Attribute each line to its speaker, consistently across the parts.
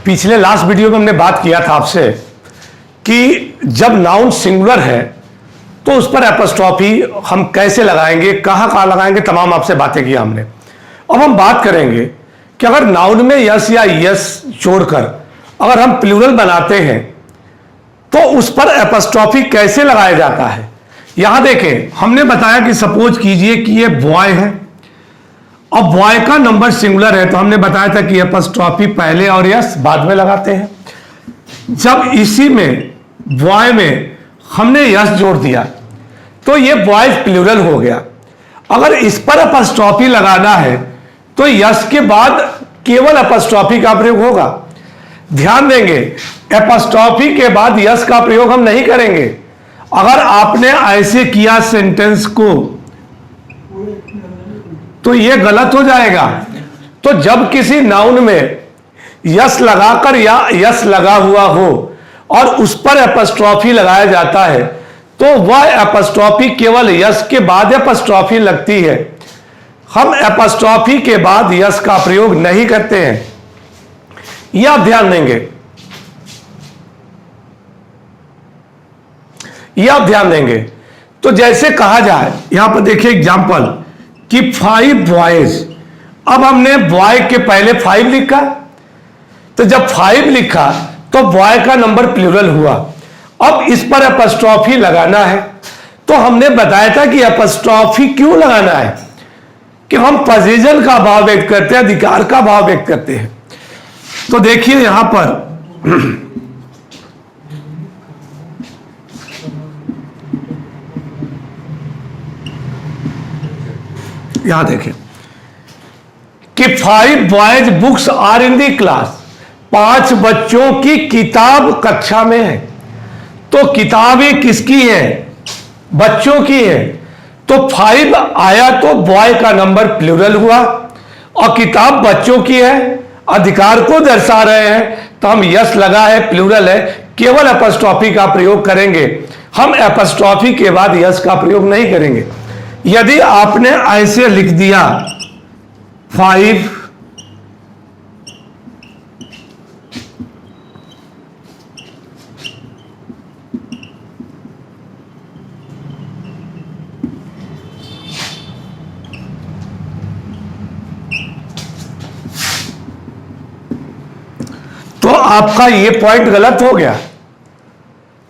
Speaker 1: पिछले last video में हमने बात किया था आपसे कि जब नाउन सिंगुलर है तो उस पर एपोस्ट्रॉफी हम कैसे लगाएंगे, कहाँ लगाएंगे, तमाम आपसे बातें की हमने। अब हम बात करेंगे कि अगर नाउन में यस या यस जोड़कर अगर हम प्लूरल बनाते हैं तो उस पर एपोस्ट्रॉफी कैसे लगाया जाता है। यहां देखें, हमने बताया कि सपोज कीजिए कि ये बॉय है। अब बॉय का नंबर सिंगुलर है तो हमने बताया था कि एपोस्ट्रॉफी पहले और यस बाद में लगाते हैं। जब इसी में बॉय में हमने यस जोड़ दिया तो ये बॉयज प्लूरल हो गया। अगर इस पर एपोस्ट्रॉफी लगाना है तो यस के बाद केवल एपोस्ट्रॉफी का प्रयोग होगा। ध्यान देंगे, एपोस्ट्रॉफी के बाद यस का प्रयोग हम नहीं करेंगे। अगर आपने ऐसे किया सेंटेंस को तो यह गलत हो जाएगा। तो जब किसी नाउन में यस लगाकर या यस लगा हुआ हो और उस पर एपोस्ट्रॉफी लगाया जाता है तो वह एपोस्ट्रॉफी केवल यस के बाद एपोस्ट्रॉफी लगती है। हम एपोस्ट्रॉफी के बाद यस का प्रयोग नहीं करते हैं, यह आप ध्यान देंगे, यह आप ध्यान देंगे। तो जैसे कहा जाए, यहां पर देखिए एग्जांपल कि 5 बॉयज। अब हमने बॉय के पहले 5 लिखा, तो जब 5 लिखा तो बॉय का नंबर प्लूरल हुआ। अब इस पर एपोस्ट्रॉफी लगाना है तो हमने बताया था कि एपोस्ट्रॉफी क्यों लगाना है कि हम पोजीशन का भाव व्यक्त करते हैं, अधिकार का भाव व्यक्त करते हैं। तो देखिए यहां पर यहां देखें कि 5 boys books are in the class. 5 बच्चों की किताब कक्षा में है। तो किताबें किसकी है? बच्चों की है। तो 5 आया तो बॉय का नंबर प्लूरल हुआ और किताब बच्चों की है, अधिकार को दर्शा रहे हैं तो हम यस लगा है, प्लूरल है, केवल एपोस्ट्रॉफी का प्रयोग करेंगे। हम एपोस्ट्रॉफी के बाद यस का प्रयोग नहीं करेंगे। यदि आपने ऐसे लिख दिया 5 तो आपका ये पॉइंट गलत हो गया।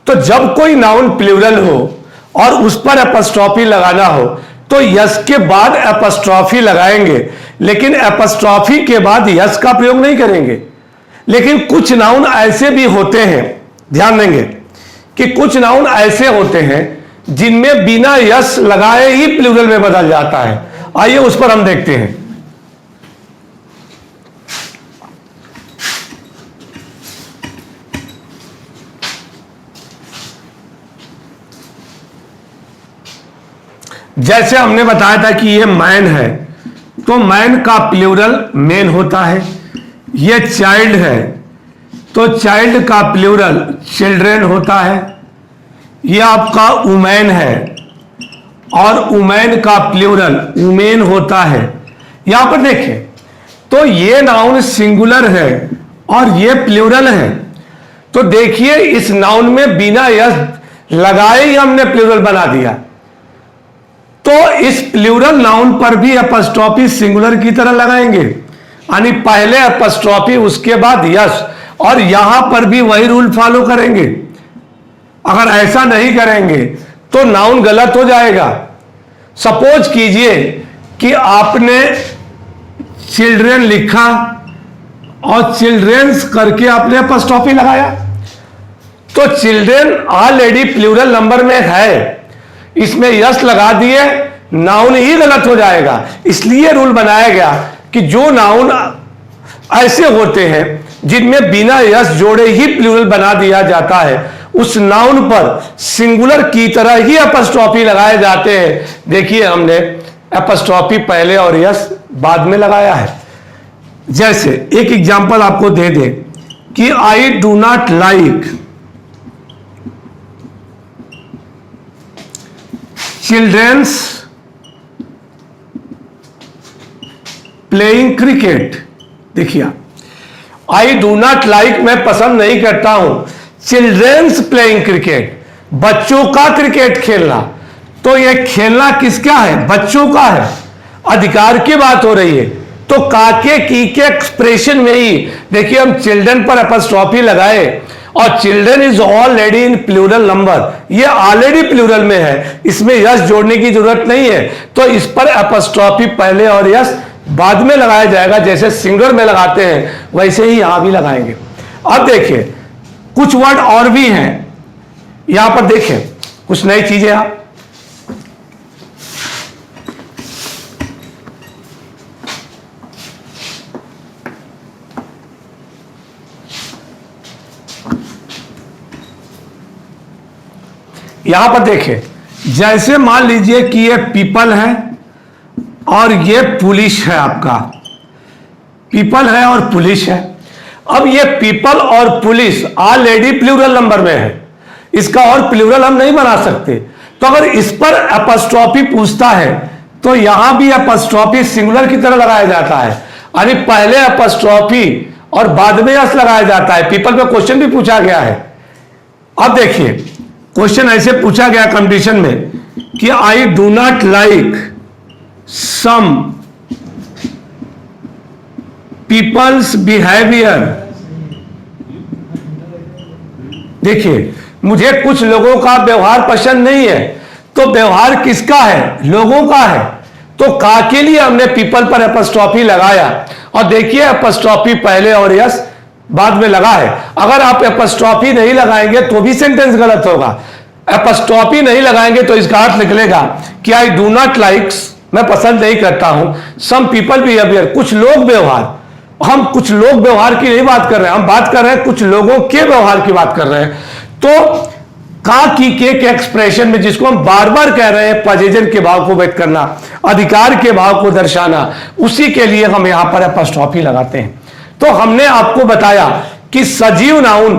Speaker 1: तो जब कोई नाउन प्लूरल हो और उस पर एपोस्ट्रॉफी लगाना हो तो यस के बाद एपोस्ट्रॉफी लगाएंगे, लेकिन एपोस्ट्रॉफी के बाद यस का प्रयोग नहीं करेंगे। लेकिन कुछ नाउन ऐसे भी होते हैं, ध्यान देंगे कि कुछ नाउन ऐसे होते हैं जिनमें बिना यस लगाए ही प्लूरल में बदल जाता है। आइए उस पर हम देखते हैं। जैसे हमने बताया था कि ये मैन है तो मैन का प्लूरल मेन होता है। ये चाइल्ड है तो चाइल्ड का प्लूरल चिल्ड्रेन होता है। ये आपका वुमेन है और वुमेन का प्लूरल वुमेन होता है। यहां पर देखिए, तो ये नाउन सिंगुलर है और ये प्लूरल है। तो देखिए इस नाउन में बिना यस लगाए ही हमने प्लूरल बना दिया। तो इस प्लूरल नाउन पर भी एपोस्ट्रॉफी सिंगुलर की तरह लगाएंगे, यानी पहले एपोस्ट्रॉफी उसके बाद यस, और यहां पर भी वही रूल फॉलो करेंगे। अगर ऐसा नहीं करेंगे तो नाउन गलत हो जाएगा। सपोज कीजिए कि आपने चिल्ड्रेन लिखा और चिल्ड्रेन्स करके आपने एपोस्ट्रॉफी लगाया तो चिल्ड्रेन ऑलरेडी प्लूरल नंबर में है, इसमें यस लगा दिए, नाउन ही गलत हो जाएगा। इसलिए रूल बनाया गया कि जो नाउन ऐसे होते हैं जिनमें बिना यस जोड़े ही प्लूरल बना दिया जाता है उस नाउन पर सिंगुलर की तरह ही एपोस्ट्रॉफी लगाए जाते हैं। देखिए हमने एपोस्ट्रॉफी पहले और यस बाद में लगाया है। जैसे एक एग्जांपल आपको दे दे कि I do not like children's playing cricket. देखिए आई डू नॉट लाइक, मैं पसंद नहीं करता हूं चिल्ड्रेन्स प्लेइंग क्रिकेट, बच्चों का क्रिकेट खेलना। तो ये खेलना किसका है? बच्चों का है, अधिकार की बात हो रही है। तो काके की के एक्सप्रेशन में ही देखिए हम चिल्ड्रन पर अपस्ट्रॉफी लगाए और children is already in plural number, ये ऑलरेडी प्लूरल में है, इसमें यस जोड़ने की जरूरत नहीं है। तो इस पर अपस्ट्रॉफी पहले और यस बाद में लगाया जाएगा, जैसे सिंगुलर में लगाते हैं वैसे ही यहां भी लगाएंगे। अब देखिए कुछ वर्ड और भी हैं, यहां पर देखें कुछ नई चीजें आप यहां पर देखें। जैसे मान लीजिए कि ये पीपल है और ये पुलिस है, आपका पीपल है और पुलिस है। अब ये पीपल और पुलिस ऑलरेडी प्लूरल नंबर में है, इसका और प्लूरल हम नहीं बना सकते। तो अगर इस पर अपस्ट्रॉफी पूछता है तो यहां भी अपस्ट्रॉफी सिंगुलर की तरह लगाया जाता है, यानी पहले अपस्ट्रॉफी और बाद में यस लगाया जाता है। पीपल पे क्वेश्चन भी पूछा गया है। अब देखिए क्वेश्चन ऐसे पूछा गया कंपटीशन में कि I do not like some people's behaviour. देखिए मुझे कुछ लोगों का व्यवहार पसंद नहीं है, तो व्यवहार किसका है? लोगों का है। तो का के लिए हमने पीपल पर अपस्ट्रॉफी लगाया और देखिए अपस्ट्रॉफी पहले और यस बाद में लगा है। अगर आप अपस्ट्रॉफी नहीं लगाएंगे तो भी सेंटेंस गलत होगा। अपस्ट्रॉफी नहीं लगाएंगे तो इसका अर्थ निकलेगा कि आई डू नॉट लाइक्स, मैं पसंद नहीं करता हूं, सम पीपल बिहेवियर, कुछ लोग व्यवहार। हम कुछ लोग व्यवहार की नहीं बात कर रहे हैं, हम बात कर रहे हैं कुछ लोगों के व्यवहार की बात कर रहे हैं। तो का की के एक्सप्रेशन में जिसको हम बार बार कह रहे हैं पजेशन के भाव को व्यक्त करना, अधिकार के भाव को दर्शाना, उसी के लिए हम यहां पर अपस्ट्रॉफी लगाते हैं। तो हमने आपको बताया कि सजीव नाउन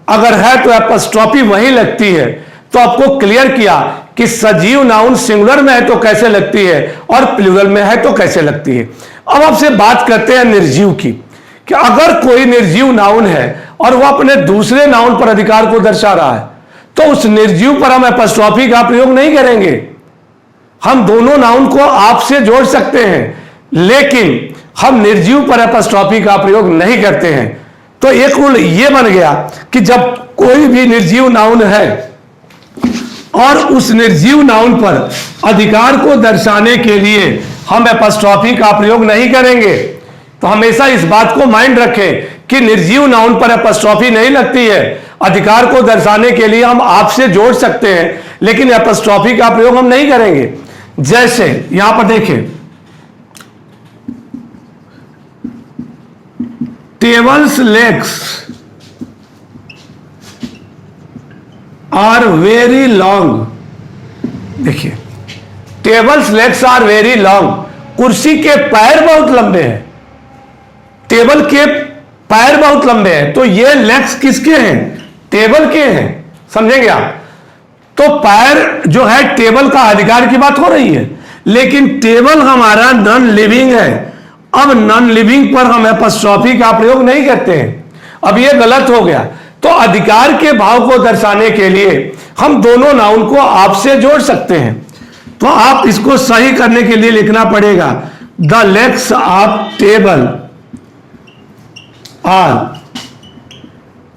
Speaker 1: अगर है तो अपस्ट्रॉफी वहीं लगती है। तो आपको क्लियर किया कि सजीव नाउन सिंगुलर में है तो कैसे लगती है और प्लूरल में है तो कैसे लगती है। अब आपसे बात करते हैं निर्जीव की, कि अगर कोई निर्जीव नाउन है और वह अपने दूसरे नाउन पर अधिकार को दर्शा रहा है तो उस निर्जीव पर हम अपस्ट्रॉफी का प्रयोग नहीं करेंगे। हम दोनों नाउन को आप से जोड़ सकते हैं, लेकिन हम निर्जीव पर अपस्ट्रॉफी का प्रयोग नहीं करते हैं। तो एक रूल यह बन गया कि जब कोई भी निर्जीव नाउन है और उस निर्जीव नाउन पर अधिकार को दर्शाने के लिए हम अपस्ट्रॉफी का प्रयोग नहीं करेंगे। तो हमेशा इस बात को माइंड रखें कि निर्जीव नाउन पर अपस्ट्रॉफी नहीं लगती है। अधिकार को दर्शाने के लिए हम आपसे जोड़ सकते हैं, लेकिन अपस्ट्रॉफी का प्रयोग हम नहीं करेंगे। जैसे यहां पर देखें, tables legs are very long. देखिए tables legs are very long, कुर्सी के पैर बहुत लंबे हैं, टेबल के पैर बहुत लंबे हैं। तो ये लेग्स किसके हैं? टेबल के हैं, समझेंगे आप। तो पैर जो है टेबल का अधिकार की बात हो रही है, लेकिन टेबल हमारा नॉन लिविंग है। अब नॉन लिविंग पर हम अपस्ट्रॉफी का प्रयोग नहीं करते हैं। अब ये गलत हो गया। तो अधिकार के भाव को दर्शाने के लिए हम दोनों नाउन को आपसे जोड़ सकते हैं। तो आप इसको सही करने के लिए लिखना पड़ेगा the legs of table are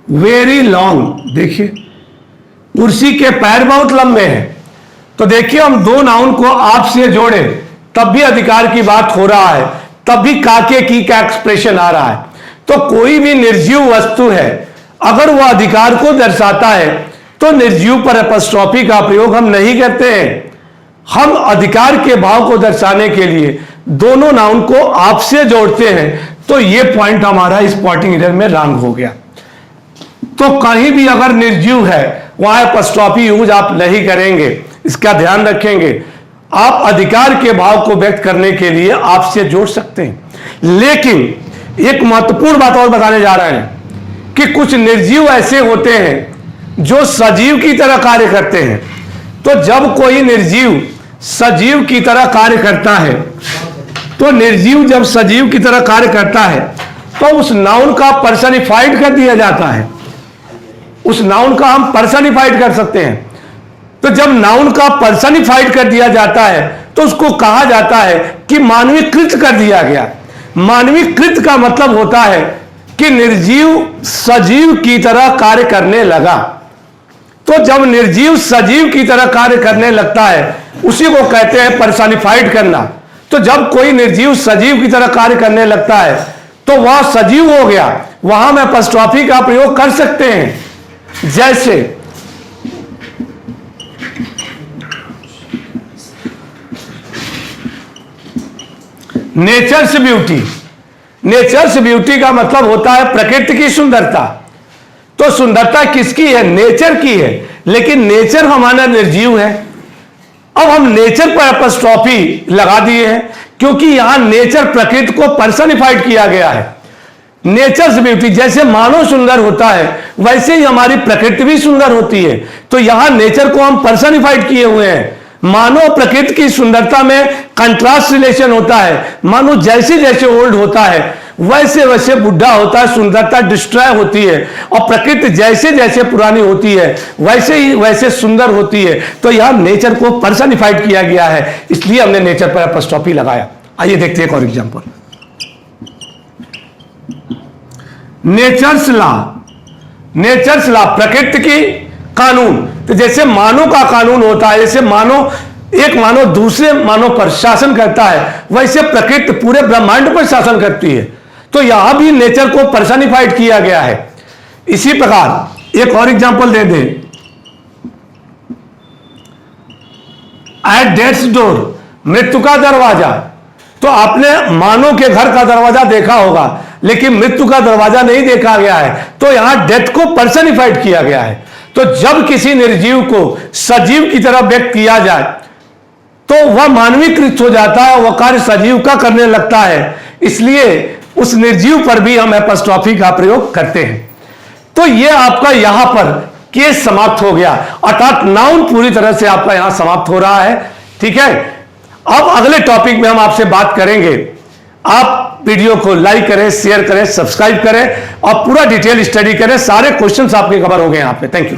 Speaker 1: very long. देखिए कुर्सी के पैर बहुत लंबे हैं। तो देखिए हम दो नाउन को आपसे जोड़े तब भी अधिकार की बात हो रहा है, तब भी काके की का एक्सप्रेशन आ रहा है। तो कोई भी निर्जीव वस्तु है, अगर वह अधिकार को दर्शाता है तो निर्जीव पर अपस्ट्रॉफी का प्रयोग हम नहीं करते हैं। हम अधिकार के भाव को दर्शाने के लिए दोनों नाउन को आपसे जोड़ते हैं। तो यह पॉइंट हमारा स्पॉटिंग एरर में रॉन्ग हो गया। तो कहीं भी अगर निर्जीव है वहां अपस्ट्रॉफी यूज आप नहीं करेंगे, इसका ध्यान रखेंगे। आप अधिकार के भाव को व्यक्त करने के लिए आपसे जोड़ सकते हैं। लेकिन एक महत्वपूर्ण बात और बताने जा रहे हैं कि कुछ निर्जीव ऐसे होते हैं जो सजीव की तरह कार्य करते हैं। तो जब कोई निर्जीव सजीव की तरह कार्य करता है, तो निर्जीव जब सजीव की तरह कार्य करता है तो उस नाउन का पर्सनिफाइड कर दिया जाता है। उस नाउन का हम पर्सनिफाइड कर सकते हैं। तो जब नाउन का पर्सनिफाइड कर दिया जाता है तो उसको कहा जाता है कि मानवीकृत कर दिया गया। मानवीकृत का मतलब होता है कि निर्जीव सजीव की तरह कार्य करने लगा। तो जब निर्जीव सजीव की तरह कार्य करने लगता है उसी को कहते हैं पर्सनिफाइड करना। तो जब कोई निर्जीव सजीव की तरह कार्य करने लगता है तो वह सजीव हो गया। वहां हम एपॉस्ट्रोफी का प्रयोग कर सकते हैं। जैसे नेचर्स ब्यूटी। नेचर्स ब्यूटी का मतलब होता है प्रकृति की सुंदरता। तो सुंदरता किसकी है? नेचर की है, लेकिन नेचर हमारा निर्जीव है। अब हम नेचर पर एपॉस्ट्रोफी लगा दिए हैं क्योंकि यहां नेचर प्रकृति को पर्सनिफाइड किया गया है। नेचर्स ब्यूटी, जैसे मानव सुंदर होता है वैसे ही हमारी प्रकृति भी सुंदर होती है। तो यहां नेचर को हम पर्सनिफाइड किए हुए हैं। मानव प्रकृति की सुंदरता में कंट्रास्ट रिलेशन होता है। मानो जैसे जैसे ओल्ड होता है वैसे वैसे बुढ़ा होता है, सुंदरता डिस्ट्रॉय होती है। और प्रकृति जैसे जैसे पुरानी होती है वैसे ही वैसे सुंदर होती है। तो यहां नेचर को पर्सनिफाइड किया गया है, इसलिए हमने नेचर पर एपॉस्ट्रोफी लगाया। आइए देखते हैं एक और example. Nature's law. Nature's law प्रकृति की कानून। तो जैसे मानव का कानून होता है, जैसे एक मानव दूसरे मानव पर शासन करता है वैसे प्रकृति पूरे ब्रह्मांड पर शासन करती है। तो यहां भी नेचर को पर्सनिफाइड किया गया है। इसी प्रकार एक और एग्जांपल दे दें। एट डेथ्स डोर, मृत्यु का दरवाजा। तो आपने मानव के घर का दरवाजा देखा होगा लेकिन मृत्यु का दरवाजा नहीं देखा गया है। तो यहां डेथ को पर्सनिफाइड किया गया है। तो जब किसी निर्जीव को सजीव की तरह व्यक्त किया जाए तो वह मानवीकृत हो जाता है, वह कार्य सजीव का करने लगता है। इसलिए उस निर्जीव पर भी हम एपॉस्ट्रोफी का प्रयोग करते हैं। तो यह आपका यहां पर केस समाप्त हो गया, अर्थात नाउन पूरी तरह से आपका यहां समाप्त हो रहा है। ठीक है, अब अगले टॉपिक में हम आपसे बात करेंगे। आप वीडियो को लाइक करें, शेयर करें, सब्सक्राइब करें और पूरा डिटेल स्टडी करें। सारे क्वेश्चंस आपके कवर हो गए यहां पे। Thank you.